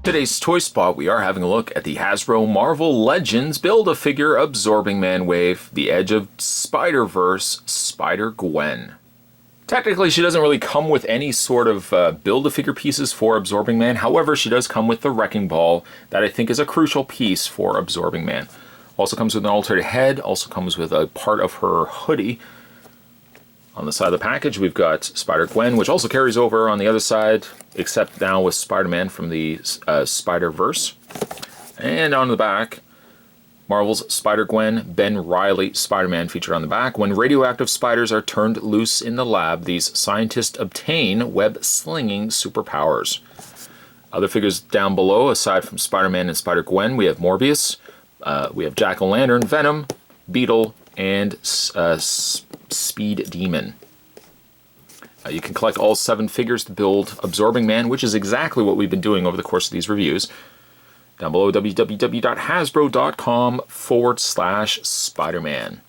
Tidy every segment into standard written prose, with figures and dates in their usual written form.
Today's Toy Spot, we are having a look at the Hasbro Marvel Legends Build-A-Figure Absorbing Man Wave, the Edge of Spider-Verse Spider-Gwen. Technically, she doesn't really come with any sort of Build-A-Figure pieces for Absorbing Man. However, she does come with the Wrecking Ball that I think is a crucial piece for Absorbing Man. Also comes with an alternate head, also comes with a part of her hoodie. On the side of the package, we've got Spider-Gwen, which also carries over on the other side, except now with Spider-Man from the Spider-Verse. And on the back, Marvel's Spider-Gwen, Ben Reilly Spider-Man featured on the back. When radioactive spiders are turned loose in the lab, these scientists obtain web-slinging superpowers. Other figures down below, aside from Spider-Man and Spider-Gwen, we have Morbius, we have Jack-O-Lantern, Venom, Beetle, and Speed Demon. You can collect all 7 figures to build Absorbing Man, which is exactly what we've been doing over the course of these reviews. Down below, www.hasbro.com/Spider-Man.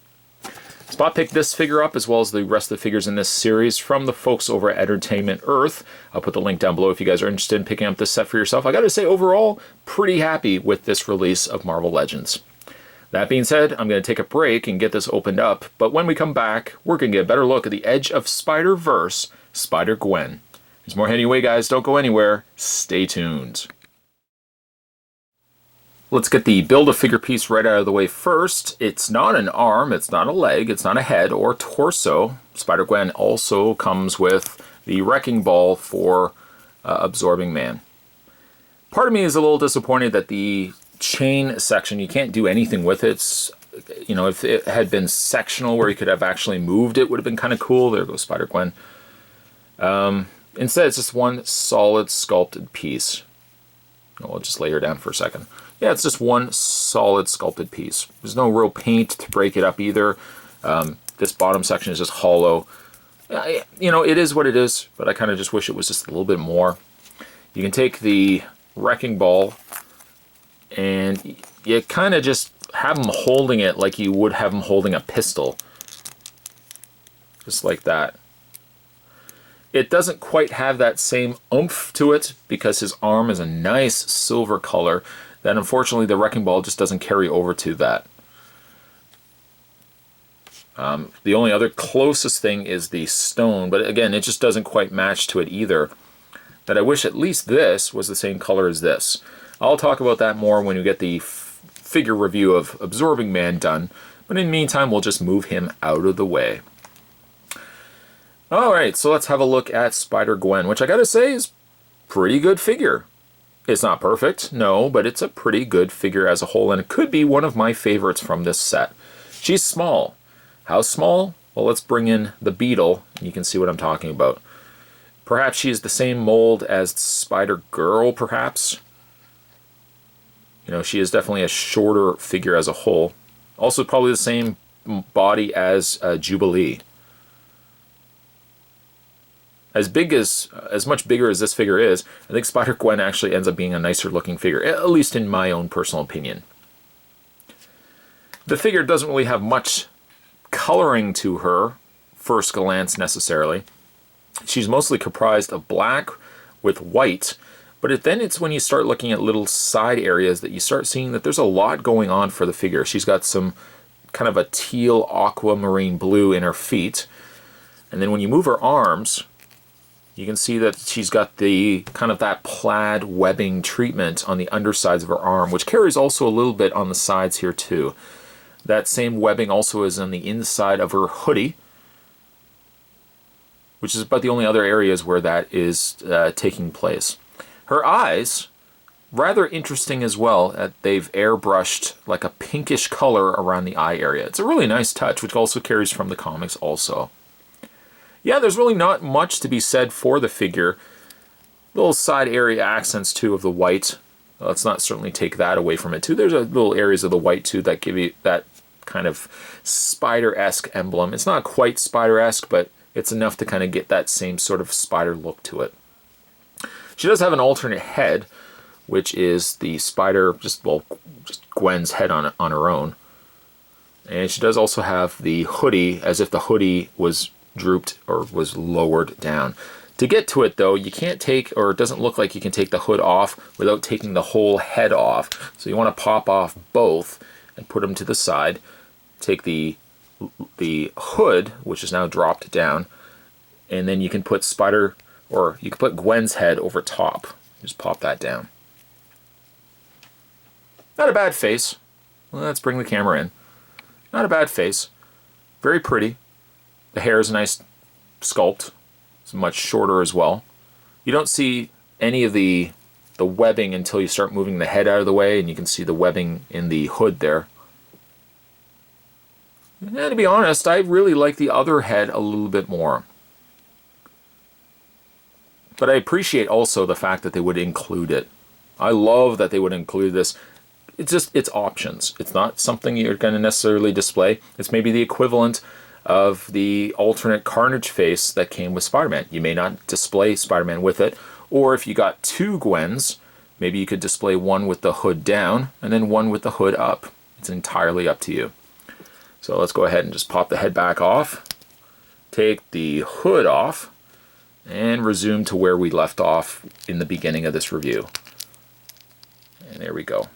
Spot picked this figure up, as well as the rest of the figures in this series, from the folks over at Entertainment Earth. I'll put the link down below if you guys are interested in picking up this set for yourself. I gotta say, overall, pretty happy with this release of Marvel Legends. That being said, I'm going to take a break and get this opened up, but when we come back, we're going to get a better look at the Edge of Spider-Verse, Spider-Gwen. There's more heading away, guys. Don't go anywhere. Stay tuned. Let's get the Build-A-Figure piece right out of the way first. It's not an arm, it's not a leg, it's not a head or torso. Spider-Gwen also comes with the Wrecking Ball for Absorbing Man. Part of me is a little disappointed that the chain section, you can't do anything with it. It's, you know, if it had been sectional where you could have actually moved it, would have been kind of cool. There goes Spider-Gwen. Instead, it's just one solid sculpted piece. I'll just lay her down for a second. Yeah, it's just one solid sculpted piece. There's no real paint to break it up either. This bottom section is just hollow. You know, it is what it is, but I kind of just wish it was just a little bit more. You can take the Wrecking Ball and you kind of just have them holding it like you would have them holding a pistol. Just like that. It doesn't quite have that same oomph to it because his arm is a nice silver color that unfortunately the Wrecking Ball just doesn't carry over to that. The only other closest thing is the stone, but again, it just doesn't quite match to it either. That I wish at least this was the same color as this. I'll talk about that more when we get the figure review of Absorbing Man done, but in the meantime, we'll just move him out of the way. Alright, so let's have a look at Spider-Gwen, which I gotta say is pretty good figure. It's not perfect, no, but it's a pretty good figure as a whole, and it could be one of my favorites from this set. She's small. How small? Well, let's bring in the Beetle, and you can see what I'm talking about. Perhaps she's the same mold as Spider-Girl, perhaps. You know, she is definitely a shorter figure as a whole. Also probably the same body as Jubilee. As much bigger as this figure is, I think Spider-Gwen actually ends up being a nicer looking figure, at least in my own personal opinion. The figure doesn't really have much coloring to her, first glance necessarily. She's mostly comprised of black with white, but then it's when you start looking at little side areas that you start seeing that there's a lot going on for the figure. She's got some kind of a teal aquamarine blue in her feet, and then when you move her arms, you can see that she's got the kind of that plaid webbing treatment on the undersides of her arm, which carries also a little bit on the sides here too. That same webbing also is on the inside of her hoodie, which is about the only other areas where that is taking place. Her eyes, rather interesting as well. They've airbrushed like a pinkish color around the eye area. It's a really nice touch, which also carries from the comics also. Yeah, there's really not much to be said for the figure. Little side area accents too of the white. Let's not certainly take that away from it too. There's little areas of the white too that give you that kind of spider-esque emblem. It's not quite spider-esque, but it's enough to kind of get that same sort of spider look to it. She does have an alternate head, which is the spider, just Gwen's head on her own. And she does also have the hoodie, as if the hoodie was drooped or was lowered down. To get to it though, you can't take, or it doesn't look like you can take the hood off without taking the whole head off. So you want to pop off both and put them to the side. Take the hood, which is now dropped down, and then you can put you can put Gwen's head over top. Just pop that down. Not a bad face. Let's bring the camera in. Not a bad face. Very pretty. The hair is a nice sculpt. It's much shorter as well. You don't see any of the webbing until you start moving the head out of the way, and you can see the webbing in the hood there. And to be honest, I really like the other head a little bit more. But I appreciate also the fact that they would include it. I love that they would include this. It's options. It's not something you're going to necessarily display. It's maybe the equivalent of the alternate Carnage face that came with Spider-Man. You may not display Spider-Man with it, or if you got two Gwens, maybe you could display one with the hood down and then one with the hood up. It's entirely up to you. So let's go ahead and just pop the head back off, take the hood off, and resume to where we left off in the beginning of this review. And there we go.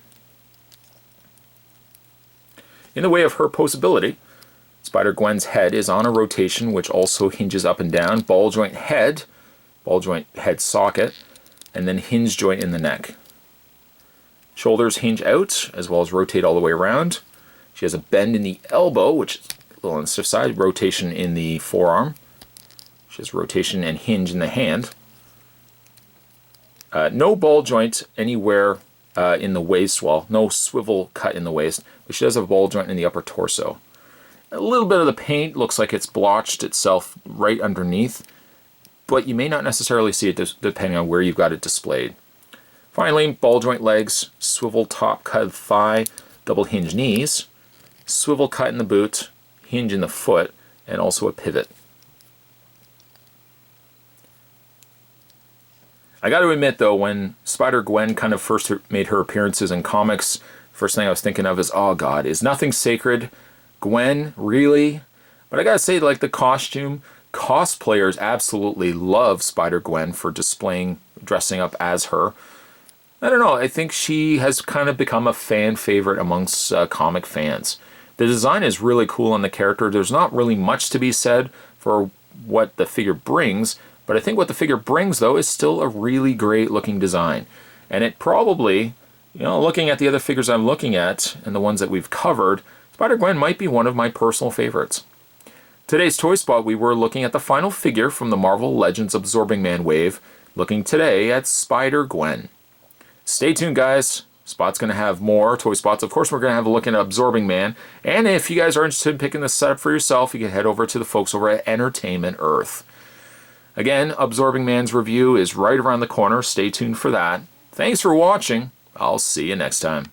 In the way of her posability, Spider-Gwen's head is on a rotation which also hinges up and down, ball joint head socket, and then hinge joint in the neck. Shoulders hinge out as well as rotate all the way around. She has a bend in the elbow, which is a little on the stiff side, rotation in the forearm. She has rotation and hinge in the hand. No ball joint anywhere in the waist, well, no swivel cut in the waist, but she does have a ball joint in the upper torso. A little bit of the paint looks like it's blotched itself right underneath, but you may not necessarily see it depending on where you've got it displayed. Finally, ball joint legs, swivel top cut thigh, double hinge knees, swivel cut in the boot, hinge in the foot, and also a pivot. I got to admit though, when Spider-Gwen kind of first made her appearances in comics, first thing I was thinking of is, oh god, is nothing sacred? Gwen, really? But I gotta say, like, the costume, cosplayers absolutely love Spider-Gwen for dressing up as her. I don't know, I think she has kind of become a fan favorite amongst comic fans. The design is really cool on the character. There's not really much to be said for what the figure brings, but I think what the figure brings, though, is still a really great looking design. And it probably, you know, looking at the other figures I'm looking at, and the ones that we've covered, Spider-Gwen might be one of my personal favorites. Today's Toy Spot, we were looking at the final figure from the Marvel Legends Absorbing Man wave, looking today at Spider-Gwen. Stay tuned, guys. Spot's going to have more Toy Spots. Of course, we're going to have a look at Absorbing Man. And if you guys are interested in picking this set up for yourself, you can head over to the folks over at Entertainment Earth. Again, Absorbing Man's review is right around the corner. Stay tuned for that. Thanks for watching. I'll see you next time.